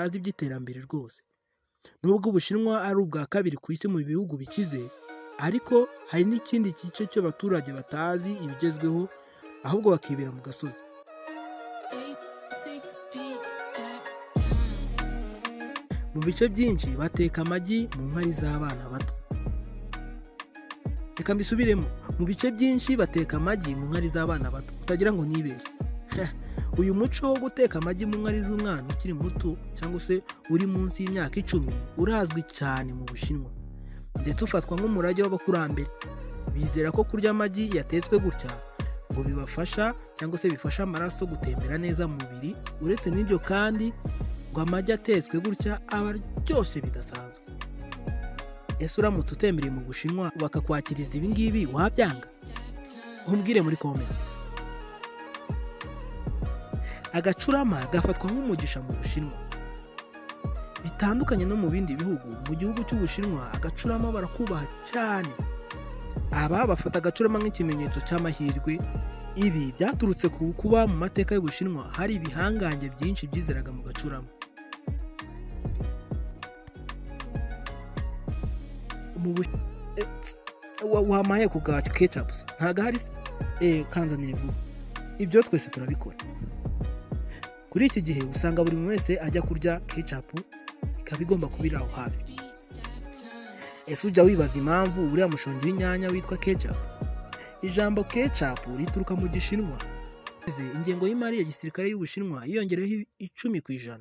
batazi iby'iterambere rwose. Nubwo Ubushinwa ari ubwa kabiri ku isi mu bihugu bikize, ariko hari n'ikindi gice cy'abaturage batazi ibigezweho, ahubwo bakibera mu gasozi. Mu bice byinshi bateka amagi mu nkari z'abana bato. Reka mbisubiremo, mu bice byinshi bateka amagi mu nkari z'abana bato, utagira ngo nibeshye. Uyu muco wo guteka amagi mu nkari z'umwana ukiri muto cyangwa se uri munsi y'imyaka 10 urazwi cyane mu Bushinwa, ndetse ufatwa nk'umurage w'abakurambere. Bizera ko kurya amagi yatetswe gutya ngo bibafasha cyangwa se bifasha amaraso gutembera neza mu mubiri. Uretse n'ibyo kandi ngo amagi atetswe gutya aba aryoshye bidasanzwe. Ese uramutse utembereye mu Bushinwa bakakwakiriza ibi ngibi wabyanga? Umbwire muri comment. Agacurama gafatwa nk'umugisha mu Bushinwa. Bitandukanye no mu bindi bihugu, mu gihugu cy'Ubushinwa agacurama barakubaha cyane. Aba bafata agacurama nk'ikimenyetso cy'amahirwe. Ibi byaturutse ku kuba mu mateka y'Ubushinwa hari ibihangange byinshi byizeraga mu gacurama. Wamaye ku ga ketchup ntago hari se? Kanzanira vuba. Ibyo twese turabikora. Kuri iki gihe usanga buri wese ajya kurya ketchup, ikaba igomba kubira aho hafi. Ese ujya wibaza impamvu uriya mushongi w'inyanya witwa ketchup? Ijambo ketchup rituruka mu Gishinwa. Ingengo y'imari ya gisirikare y'Ubushinwa yiyongereho 10%.